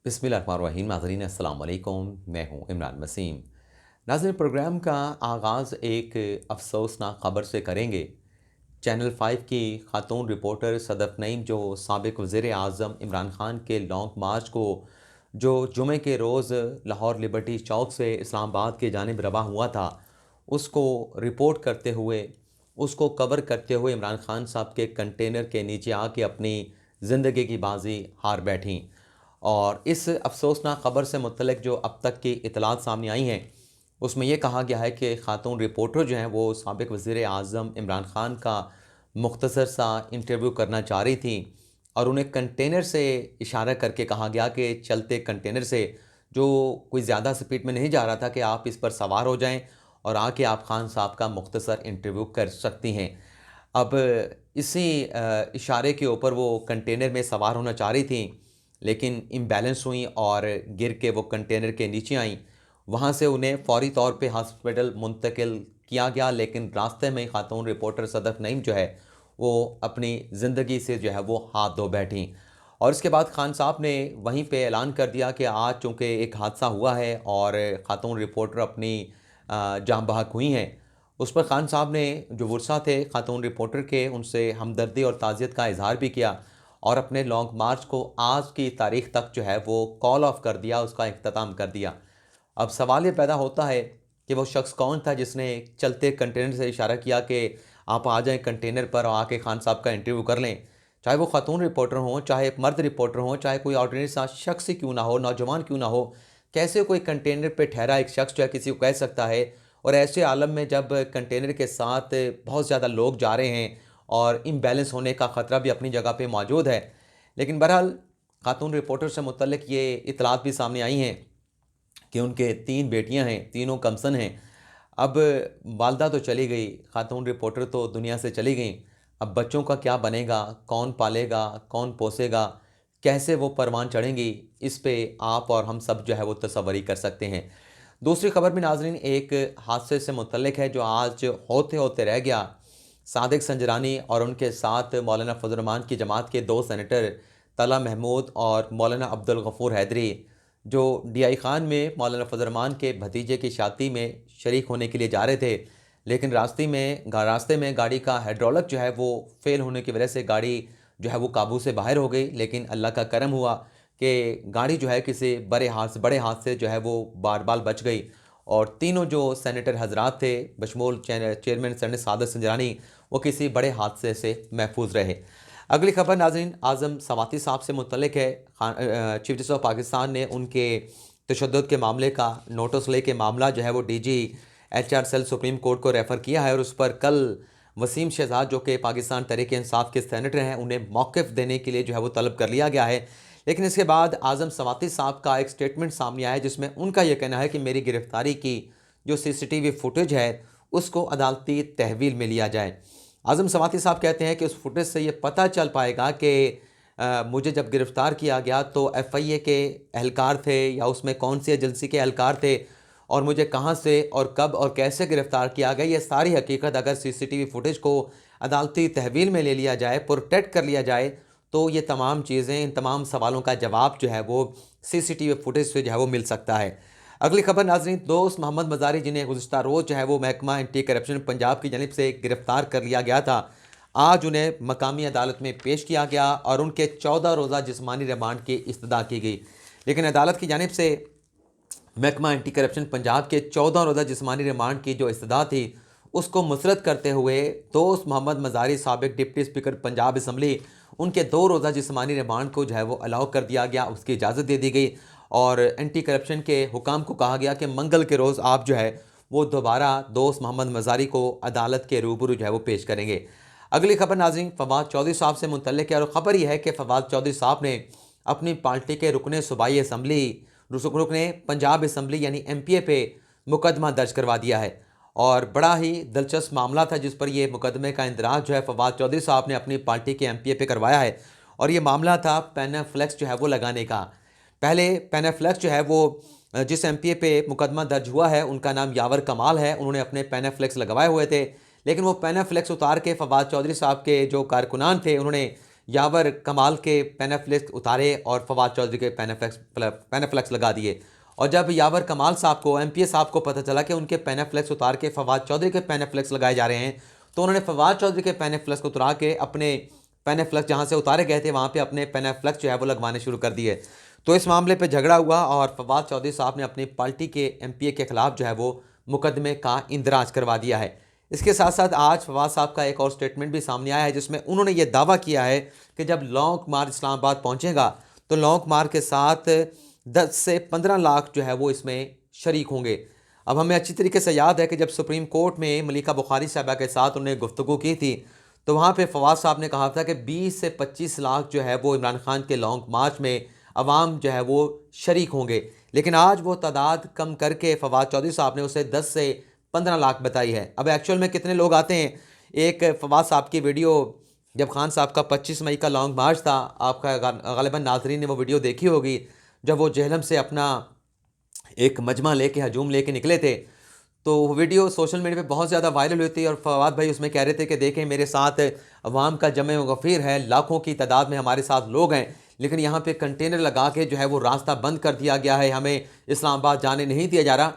बिस्मिल्लाहिर्रहमानिर्रहीम। नाज़रीन अस्सलाम वालेकुम, मैं हूँ इमरान वसीम। नाज़रीन, प्रोग्राम का आगाज़ एक अफ़सोसनाक ख़बर से करेंगे। चैनल 5 की ख़ातून रिपोर्टर सदफ़ नईम, जो साबिक़ वज़ीर आज़म इमरान ख़ान के लॉन्ग मार्च को जो जुमे के रोज़ लाहौर लिबर्टी चौक से इस्लामाबाद की जानिब रवा हुआ था, उसको रिपोर्ट करते हुए, उसको कवर करते हुए इमरान ख़ान साहब के कंटेनर के नीचे आके अपनी ज़िंदगी की बाज़ी हार बैठीं। और इस अफ़सोसनाक ख़बर से मुतल्लिक़ जो अब तक की इत्तलात सामने आई हैं, उसमें यह कहा गया है कि ख़ातून रिपोर्टर जो हैं वो साबिक़ वज़ीर आज़म इमरान ख़ान का मुख्तसर सा इंटरव्यू करना चाह रही थी और उन्हें कंटेनर से इशारा करके कहा गया कि चलते कंटेनर से, जो कोई ज़्यादा स्पीड में नहीं जा रहा था, कि आप इस पर सवार हो जाएँ और आके आप ख़ान साहब का मुख्तसर इंटरव्यू कर सकती हैं। अब इसी इशारे के ऊपर वो कंटेनर में सवार होना चाह रही थीं, लेकिन इम्बैलेंस हुई और गिर के वो कंटेनर के नीचे आईं। वहाँ से उन्हें फ़ौरी तौर पे हॉस्पिटल मुंतकिल किया गया, लेकिन रास्ते में खातून रिपोर्टर सदफ़ नईम जो है, वो अपनी ज़िंदगी से जो है वो हाथ धो बैठीं। और इसके बाद खान साहब ने वहीं पे ऐलान कर दिया कि आज चूँकि एक हादसा हुआ है और खातून रिपोर्टर अपनी जाँ बहक हुई हैं, उस पर खान साहब ने जो वर्सा थे खातून रिपोर्टर के, उनसे हमदर्दी और ताज़ियत का इज़हार भी किया और अपने लॉन्ग मार्च को आज की तारीख़ तक जो है वो कॉल ऑफ कर दिया, उसका इख्तिताम कर दिया। अब सवाल ये पैदा होता है कि वो शख्स कौन था जिसने चलते कंटेनर से इशारा किया कि आप आ जाएँ कंटेनर पर और आके खान साहब का इंटरव्यू कर लें। चाहे वो खातून रिपोर्टर हों, चाहे एक मर्द रिपोर्टर हों, चाहे कोई ऑर्डिनरी सा शख्स ही क्यों ना हो, नौजवान क्यों ना हो, कैसे कोई कंटेनर पे ठहरा एक शख्स जो है किसी को कह सकता है? और ऐसे आलम में जब कंटेनर के साथ बहुत ज़्यादा लोग जा रहे हैं और इम्बैलेंस होने का ख़तरा भी अपनी जगह पे मौजूद है। लेकिन बहरहाल खातून रिपोर्टर से मुतल्लिक़ ये इत्तलात भी सामने आई हैं कि उनके 3 बेटियां हैं, तीनों कमसन हैं। अब वालदा तो चली गई, खातून रिपोर्टर तो दुनिया से चली गईं। अब बच्चों का क्या बनेगा? कौन पालेगा? कौन पोसेगा? कैसे वो परवान चढ़ेंगी? इस पे आप और हम सब जो है वो तसव्वुर ही कर सकते हैं। दूसरी खबर भी नाज़रीन एक हादसे से मुतल्लिक़ है जो आज होते-होते रह गया। सादिक संजरानी और उनके साथ मौलाना फज़ल रहमान की जमात के 2 सेनेटर तला महमूद और मौलाना अब्दुल गफ़ूर हैदरी, जो डीआई खान में मौलाना फज़ल रहमान के भतीजे की शादी में शरीक होने के लिए जा रहे थे, लेकिन रास्ते में गाड़ी का हाइड्रोलिक जो है वो फ़ेल होने की वजह से गाड़ी जो है वो काबू से बाहर हो गई। लेकिन अल्लाह का करम हुआ कि गाड़ी जो है किसी बड़े हादसे जो है वो बाल-बाल बच गई और तीनों जो सेनेटर हज़रात थे, बशमूल चेयरमैन सेनेटर सादिक संजरानी, वो किसी बड़े हादसे से महफूज रहे। अगली खबर नाज़रीन आज़म सवाती साहब से मुतल्लिक़ है। चीफ जस्टिस ऑफ पाकिस्तान ने उनके तशद्दुद के मामले का नोटिस लेके मामला जो है वो DG HR cell supreme court को रेफ़र किया है और उस पर कल वसीम शहजाद, जो कि पाकिस्तान तहरीक-ए-इंसाफ के सेनेटर हैं, उन्हें मौक़िफ़ देने के लिए जो है वो तलब कर लिया गया है। लेकिन इसके बाद आज़म सवाती साहब का एक स्टेटमेंट सामने आया है जिसमें उनका ये कहना है कि मेरी गिरफ़्तारी की जो सीसीटीवी फुटेज है उसको अदालती तहवील में लिया जाए। आज़म सवाती साहब कहते हैं कि उस फुटेज से ये पता चल पाएगा कि मुझे जब गिरफ़्तार किया गया तो एफआईए के एहलकार थे या उसमें कौन सी एजेंसी के एहलकार थे और मुझे कहाँ से और कब और कैसे गिरफ़्तार किया गया, ये सारी हकीकत अगर सीसीटीवी फुटेज को अदालती तहवील में ले लिया जाए, प्रोटेक्ट कर लिया जाए, तो ये तमाम चीज़ें, इन तमाम सवालों का जवाब जो है वो सीसीटीवी फुटेज से जो है वो मिल सकता है। अगली खबर नाज़रीन दोस्त मोहम्मद मज़ारी, जिन्हें गुज़िश्ता रोज़ जो है वो महकमा एंटी करप्शन पंजाब की जानिब से गिरफ़्तार कर लिया गया था, आज उन्हें मकामी अदालत में पेश किया गया और उनके 14 रोज़ा जिस्मानी रिमांड की इस्तदा की गई। लेकिन अदालत की जानिब से महकमा एंटी करप्शन पंजाब के 14 रोज़ा जिस्मानी रिमांड की जो इस्तदा थी, उसको मुस्तरद करते हुए दोस्त मोहम्मद मज़ारी, साबिक़ डिप्टी स्पीकर पंजाब असम्बली, उनके 2 रोज़ा जिस्मानी रिमांड को जो है वो अलाउ कर दिया गया, उसकी इजाज़त दे दी गई और एंटी करप्शन के हुकाम को कहा गया कि मंगल के रोज़ आप जो है वो दोबारा दोस्त मोहम्मद मज़ारी को अदालत के रूबरू जो है वो पेश करेंगे। अगली खबर नाज़रीन फवाद चौधरी साहब से मुतल्लिक़ है और ख़बर यह है कि फवाद चौधरी साहब ने अपनी पार्टी के रुकने सूबाई असम्बली, रुकने पंजाब असम्बली यानी एमपीए पे मुकदमा दर्ज करवा दिया है और बड़ा ही दिलचस्प मामला था जिस पर यह मुकदमे का इंदराज जो है फवाद चौधरी साहब ने अपनी पार्टी के एमपीए पे करवाया है और ये मामला था पेनाफ्लेक्स जो है वो लगाने का। पहले पेनाफ्लेक्स जो है वो जिस एमपीए पे मुकदमा दर्ज हुआ है उनका नाम यावर कमाल है, उन्होंने अपने पेनाफ्लेक्स लगवाए हुए थे, लेकिन वो पेनाफ्लेक्स उतार के फवाद चौधरी साहब के जो कारकुनान थे उन्होंने यावर कमाल के पेनाफ्लेक्स उतारे और फवाद चौधरी के पेनाफ्लेक्स लगा दिए। और जब यावर कमाल साहब को, MPA साहब को पता चला कि उनके पेनाफ्लेक्स उतार के फवाद चौधरी के पेनाफ्लेक्स लगाए जा रहे हैं, तो उन्होंने फवाद चौधरी के पेनाफ्लेक्स को उतार के अपने पेनाफ्लेक्स जहाँ से उतारे गए थे वहाँ पे अपने पेनाफ्लेक्स जो है वो लगवाने शुरू कर दिए। तो इस मामले पे झगड़ा हुआ और फवाद चौधरी साहब ने अपनी पार्टी के MPA के खिलाफ जो है वो मुकदमे का इंदराज करवा दिया है। इसके साथ साथ आज फवाद साहब का एक और स्टेटमेंट भी सामने आया है जिसमें उन्होंने ये दावा किया है कि जब लॉन्ग मार्च इस्लामाबाद पहुँचेगा तो लॉन्ग मार्च के साथ 10 से 15 लाख जो है वो इसमें शरीक होंगे। अब हमें अच्छी तरीके से याद है कि जब सुप्रीम कोर्ट में मलिका बुखारी साहबा के साथ उन्होंने गुफ्तगू की थी तो वहाँ पे फवाद साहब ने कहा था कि 20 से 25 लाख जो है वो इमरान खान के लॉन्ग मार्च में अवाम जो है वो शरीक होंगे, लेकिन आज वो तादाद कम करके फवाद चौधरी साहब ने उसे 10 से 15 लाख बताई है। अब एक्चुअल में कितने लोग आते हैं, एक फवाद साहब की वीडियो जब खान साहब का 25 मई का लॉन्ग मार्च था, आपका गालिबा नाजरीन ने वो वीडियो देखी होगी, जब वो जेहलम से अपना एक मजमा लेके हजूम लेके निकले थे, तो वो वीडियो सोशल मीडिया पे बहुत ज़्यादा वायरल हुई थी और फवाद भाई उसमें कह रहे थे कि देखें मेरे साथ अवाम का जमे गफ़ीर है, लाखों की तादाद में हमारे साथ लोग हैं, लेकिन यहाँ पे कंटेनर लगा के जो है वो रास्ता बंद कर दिया गया है, हमें इस्लामाबाद जाने नहीं दिया जा रहा।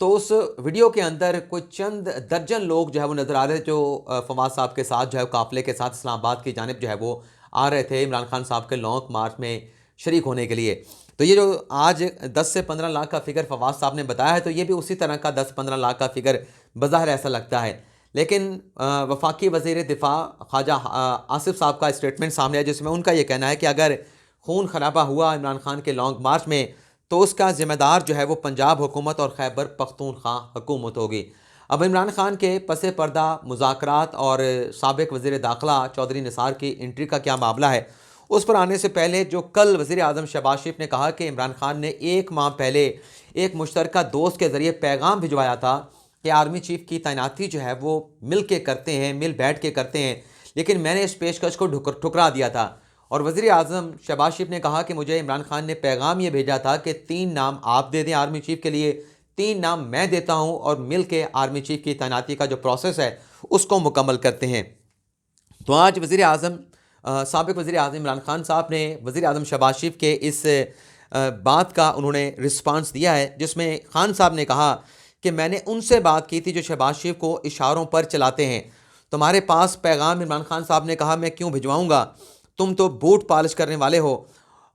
तो उस वीडियो के अंदर कोई चंद दर्जन लोग जो है वो नज़र आ रहे थे जो फवाद साहब के साथ जो है काफ़िले के साथ इस्लामाबाद की जानिब जो है वो आ रहे थे इमरान खान साहब के लॉन्ग मार्च में शरीक होने के लिए। तो ये जो आज 10 से 15 लाख का फिगर फवाद साहब ने बताया है, तो ये भी उसी तरह का 10-15 लाख का फिगर बज़ाहिर ऐसा लगता है, लेकिन वफाकी वज़ीर दिफा ख्वाजा आसिफ साहब का स्टेटमेंट सामने है जिसमें उनका ये कहना है कि अगर खून खराबा हुआ इमरान खान के लॉन्ग मार्च में तो उसका ज़िम्मेदार जो है वो पंजाब हुकूमत और खैबर पख्तूनख्वा हुकूमत होगी। अब इमरान खान के पसे पर्दा मुज़ाकरात और साबिक़ वज़ीर दाखिला चौधरी निसार की एंट्री का क्या मामला है, उस पर आने से पहले जो कल वज़ीर आज़म शहबाज शरीफ ने कहा कि इमरान खान ने 1 माह पहले एक मुश्तरका दोस्त के ज़रिए पैगाम भिजवाया था कि आर्मी चीफ़ की तैनाती जो है वो मिल के करते हैं, मिल बैठ के करते हैं, लेकिन मैंने इस पेशकश को ठुकरा दिया था। और वज़ीर आज़म शहबाज शरीफ ने कहा कि मुझे इमरान खान ने पैगाम ये भेजा था कि 3 नाम आप दे दें आर्मी चीफ़ के लिए, 3 नाम मैं देता हूँ और मिल के आर्मी चीफ़ की तैनाती का जो प्रोसेस है उसको मुकम्मल करते हैं। तो आज वज़ीर आज़म साबिक़ वज़ीर आज़म इमरान खान साहब ने वज़ीर आज़म शहबाज शरीफ के इस बात का उन्होंने रिस्पांस दिया है जिसमें खान साहब ने कहा कि मैंने उनसे बात की थी जो शहबाज शरीफ को इशारों पर चलाते हैं, तुम्हारे पास पैगाम इमरान खान साहब ने कहा मैं क्यों भिजवाऊँगा, तुम तो बूट पॉलिश करने वाले हो।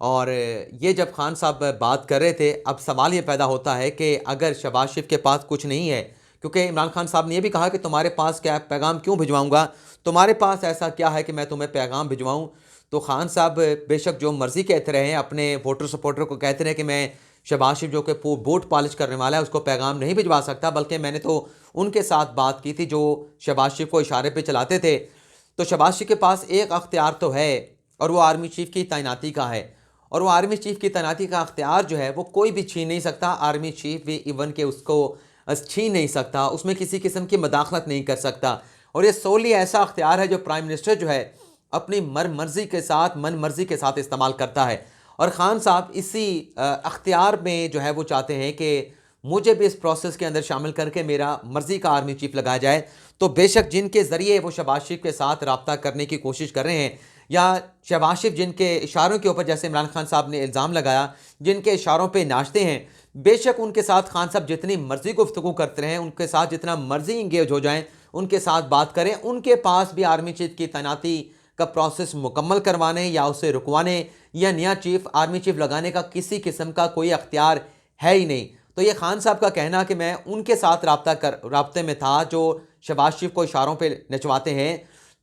और ये जब खान साहब बात कर रहे थे, अब सवाल ये पैदा होता है कि अगर शहबाज शरीफ के पास कुछ नहीं है, क्योंकि इमरान खान साहब ने यह भी कहा कि तुम्हारे पास क्या पैगाम क्यों भिजवाऊंगा, तुम्हारे पास ऐसा क्या है कि मैं तुम्हें पैगाम भिजवाऊं। तो खान साहब बेशक जो मर्ज़ी कहते रहे, अपने वोटर सपोर्टर को कहते रहे कि मैं शहबाज शरीफ जो कि बूट पॉलिश करने वाला है उसको पैगाम नहीं भिजवा सकता, बल्कि मैंने तो उनके साथ बात की थी जो शहबाज शरीफ को इशारे पर चलाते थे। तो शहबाज शरीफ के पास एक अख्तियार तो है और वो आर्मी चीफ़ की तैनाती का है, और वो आर्मी चीफ़ की तैनाती का अख्तियार जो है वो कोई भी छीन नहीं सकता। आर्मी चीफ़ भी इवन के उसको छीन नहीं सकता, उसमें किसी किस्म की मदाखलत नहीं कर सकता। और ये सोली ऐसा अख्तियार है जो प्राइम मिनिस्टर जो है अपनी मर्जी के साथ, मन मर्जी के साथ इस्तेमाल करता है। और ख़ान साहब इसी अख्तियार में जो है वो चाहते हैं कि मुझे भी इस प्रोसेस के अंदर शामिल करके मेरा मर्ज़ी का आर्मी चीफ़ लगाया जाए। तो बेशक जिनके ज़रिए वो शहबाज शरीफ के साथ रब्ता करने की कोशिश कर रहे हैं, या शहबाज शरीफ जिनके इशारों के ऊपर, जैसे इमरान खान साहब ने इल्ज़ाम लगाया, जिनके इशारों पे नाचते हैं, बेशक उनके साथ खान साहब जितनी मर्ज़ी गुफ्तगू करते रहें, उनके साथ जितना मर्ज़ी इंगेज हो जाएं, उनके साथ बात करें, उनके पास भी आर्मी चीफ़ की तैनाती का प्रोसेस मुकम्मल करवाने या उसे रुकवाने या नया चीफ़ आर्मी चीफ़ लगाने का किसी किस्म का कोई अख्तियार है ही नहीं। तो ये खान साहब का कहना कि मैं उनके साथ राब्ते में था जो शहबाज शरीफ को इशारों पे नचवाते हैं,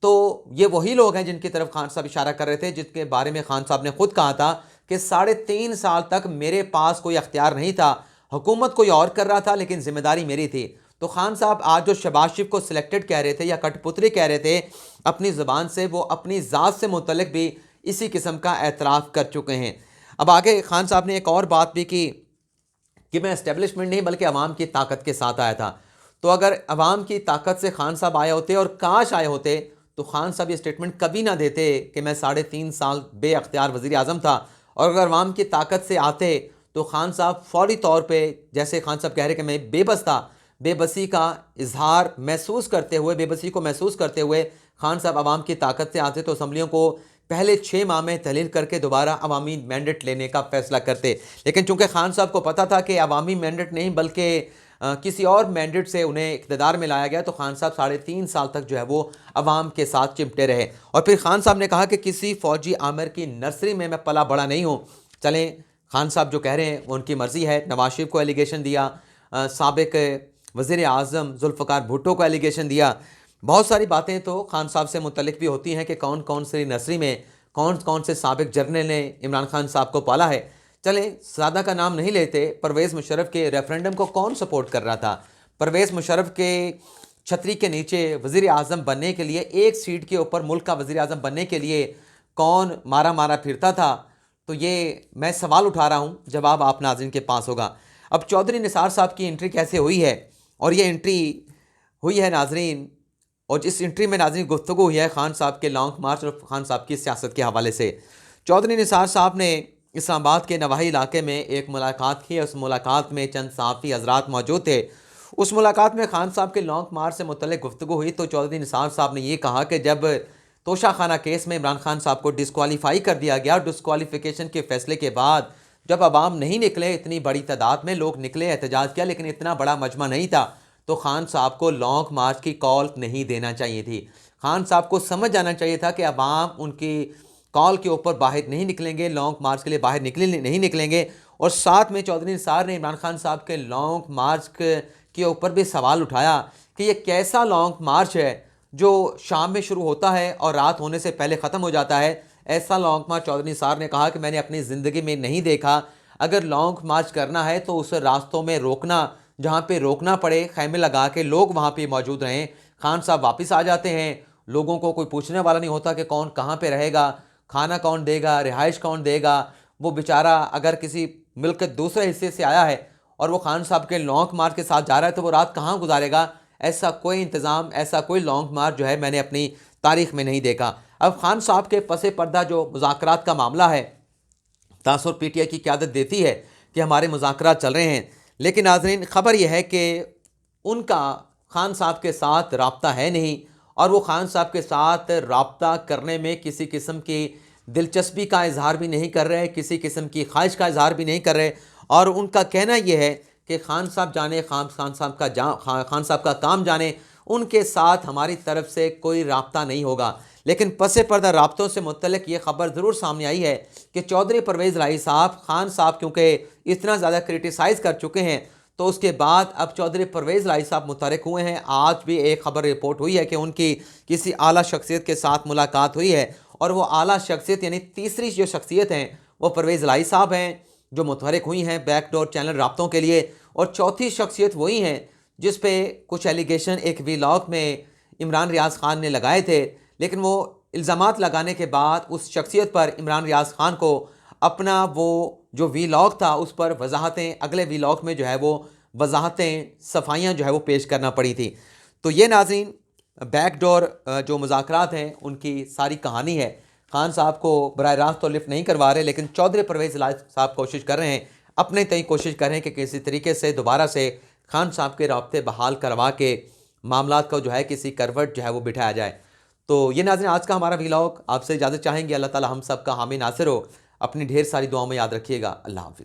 तो ये वही लोग हैं जिनकी तरफ खान साहब इशारा कर रहे थे, जिसके बारे में खान साहब ने खुद कहा था कि 3.5 साल तक मेरे पास कोई अख्तियार नहीं था, हुकूमत कोई और कर रहा था लेकिन जिम्मेदारी मेरी थी। तो खान साहब आज जो शहबाज शरीफ को सिलेक्टेड कह रहे थे या कठपुतली कह रहे थे अपनी ज़बान से, वो अपनी ज़ात से मुतल्लिक भी इसी किस्म का एतराफ़ कर चुके हैं। अब आगे खान साहब ने एक और बात भी की कि मैं एस्टेब्लिशमेंट नहीं बल्कि अवाम की ताकत के साथ आया था। तो अगर अवाम की ताकत से खान साहब आए होते और काश आए होते तो खान साहब ये स्टेटमेंट कभी ना देते कि मैं 3.5 साल बेअख्तियार वज़ीर आज़म था। और अगर अवाम की ताकत से आते तो खान साहब फौरी तौर पे, जैसे खान साहब कह रहे कि मैं बेबस था, बेबसी का इजहार महसूस करते हुए, बेबसी को महसूस करते हुए खान साहब अवाम की ताकत से आते तो असम्बलियों को पहले 6 माह में तहलील करके दोबारा अवामी मैंडेट लेने का फ़ैसला करते। लेकिन चूँकि खान साहब को पता था कि अवामी मैंडेट नहीं बल्कि किसी और मैंडेट से उन्हें इक़्तिदार में लाया गया, तो खान साहब 3.5 साल तक जो है वो अवाम के साथ चिमटे रहे। और फिर खान साहब ने कहा कि किसी फ़ौजी आमिर की नर्सरी में मैं पला बड़ा नहीं हूँ। चलें, खान साहब जो कह रहे हैं वो उनकी मर्ज़ी है। नवाज शरीफ को एलिगेशन दिया, साबिक़ वज़ीर आज़म ज़ुल्फ़िकार भुट्टो को एलिगेशन दिया। बहुत सारी बातें तो खान साहब से मुतल्लिक़ भी होती हैं कि कौन कौन सी नर्सरी में कौन कौन से साबिक़ जर्नल ने इमरान खान साहब को पाला है। चलें, सादा का नाम नहीं लेते, परवेज़ मुशर्रफ के रेफरेंडम को कौन सपोर्ट कर रहा था? परवेज़ मुशर्रफ के छतरी के नीचे वज़ीर आज़म बनने के लिए, एक सीट के ऊपर मुल्क का वज़ीर आज़म बनने के लिए कौन मारा मारा फिरता था? तो ये मैं सवाल उठा रहा हूँ, जवाब आप नाज़रीन के पास होगा। अब चौधरी निसार साहब की एंट्री कैसे हुई है? और ये एंट्री हुई है नाज़रीन, और जिस एंट्री में नाज़रीन गुफ्तगू हुई है खान साहब के लॉन्ग मार्च और खान साहब की सियासत के हवाले से। चौधरी निसार साहब ने इस्लामाबाद के नवाही इलाके में एक मुलाकात की। उस मुलाकात में चंद सहाफ़ी हज़रात मौजूद थे। उस मुलाकात में खान साहब के लॉन्ग मार्च से मुतल्लिक़ गुफ्तगू हुई तो चौधरी निसार साहब ने ये कहा कि जब तोशाखाना केस में इमरान खान साहब को डिस्क्वालीफाई कर दिया गया, डिस्क्वालीफिकेशन के फ़ैसले के बाद जब अवाम नहीं निकले, इतनी बड़ी तादाद में लोग निकले, एहतजाज किया, लेकिन इतना बड़ा मजमा नहीं था, तो खान साहब को लॉन्ग मार्च की कॉल नहीं देना चाहिए थी। खान साहब को समझ जाना चाहिए था कि अवाम उनकी कॉल के ऊपर बाहर नहीं निकलेंगे, लॉन्ग मार्च के लिए बाहर नहीं निकलेंगे। और साथ में चौधरी निसार ने इमरान खान साहब के लॉन्ग मार्च के ऊपर भी सवाल उठाया कि ये कैसा लॉन्ग मार्च है जो शाम में शुरू होता है और रात होने से पहले ख़त्म हो जाता है। ऐसा लॉन्ग मार्च चौधरी निसार ने कहा कि मैंने अपनी ज़िंदगी में नहीं देखा। अगर लॉन्ग मार्च करना है तो उस रास्तों में रोकना, जहाँ पे रोकना पड़े, खैमे लगा के लोग वहाँ पे मौजूद रहें। खान साहब वापस आ जाते हैं, लोगों को कोई पूछने वाला नहीं होता कि कौन कहाँ पे रहेगा, खाना कौन देगा, रिहाइश कौन देगा। वो बेचारा अगर किसी मुल्क के दूसरे हिस्से से आया है और वो खान साहब के लॉन्ग मार्च के साथ जा रहा है तो वो रात कहाँ गुजारेगा? ऐसा कोई इंतज़ाम, ऐसा कोई लॉन्ग मार्च जो है मैंने अपनी तारीख़ में नहीं देखा। अब खान साहब के पसे पर्दा जो मुज़ाकरात का मामला है, तासुर पीटीआई की क़यादत देती है कि हमारे मुज़ाकरात चल रहे हैं, लेकिन नाज़रीन ख़बर यह है कि उनका खान साहब के साथ राब्ता है नहीं, और वो खान साहब के साथ राब्ता करने में किसी किस्म की दिलचस्पी का इजहार भी नहीं कर रहे, किसी किस्म की ख्वाहिश का इजहार भी नहीं कर रहे। और उनका कहना यह है कि खान साहब जाने, खान साहब का काम जाने, उनके साथ हमारी तरफ से कोई राब्ता नहीं होगा। लेकिन पसे पर्दा राब्तों से मुतल्लिक़ ये ख़बर ज़रूर सामने आई है कि चौधरी परवेज़ इलाही साहब खान साहब क्योंकि इतना ज़्यादा क्रिटिसाइज़ कर चुके हैं, तो उसके बाद अब चौधरी परवेज़ इलाही साहब मुतहर्रिक हुए हैं। आज भी एक ख़बर रिपोर्ट हुई है कि उनकी किसी आला शख्सियत के साथ मुलाकात हुई है, और वो आला शख्सियत यानी तीसरी जो शख्सियत हैं वो परवेज़ इलाही साहब हैं जो मुतहर्रिक हुई हैं बैकडोर चैनल राब्तों के लिए। और चौथी शख्सियत वही हैं जिस पे कुछ एलिगेशन एक वीलॉग में इमरान रियाज़ ख़ान ने लगाए थे, लेकिन वो इल्ज़ामात लगाने के बाद उस शख्सियत पर इमरान रियाज़ ख़ान को अपना वो जो वीलॉग था उस पर वजाहतें, अगले वीलॉग में जो है वो वजाहतें, सफाइयाँ जो है वो पेश करना पड़ी थी। तो ये नाज़रीन बैकडोर जो मुज़ाकरात हैं उनकी सारी कहानी है। खान साहब को बराह रास्त तो लिफ्ट नहीं करवा रहे, लेकिन चौधरी परवेज़ इलाही साहब कोशिश कर रहे हैं, अपने तय कोशिश कर रहे हैं कि किसी तरीके से दोबारा से खान साहब के राब्ते बहाल करवा के मामलात को जो है किसी करवट जो है वो बिठाया जाए। तो ये नाज़रीन आज का हमारा व्लॉग, आपसे इजाज़त चाहेंगे। अल्लाह ताला हम सब का हामी नासिर हो। अपनी ढेर सारी दुआओं में याद रखिएगा। अल्लाह हाफ़िज़।